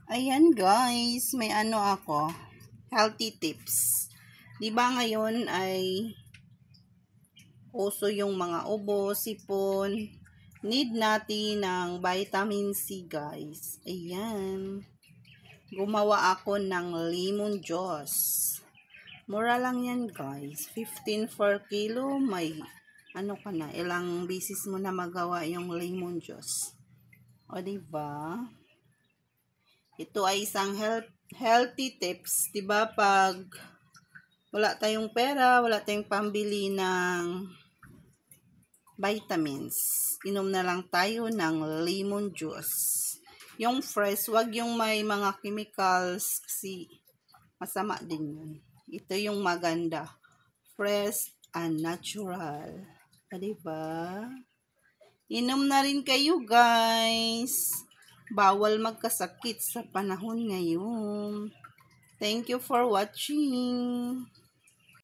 Ayan guys, may ano ako, healthy tips. 'Di ba ngayon ay uso yung mga ubo, sipon. Need natin ng vitamin C guys. Ayan. Gumawa ako ng lemon juice. Mura lang yan guys. 15 per kilo. May ano ka na, ilang beses mo na magawa yung lemon juice. O diba? Ito ay isang healthy tips, 'di ba? Pag wala tayong pera, wala tayong pambili ng vitamins, inom na lang tayo ng lemon juice. Yung fresh, wag yung may mga chemicals kasi masama din yun. Ito yung maganda. Fresh and natural. Diba? Inom na rin kayo guys. Bawal magkasakit sa panahon ngayon. Thank you for watching.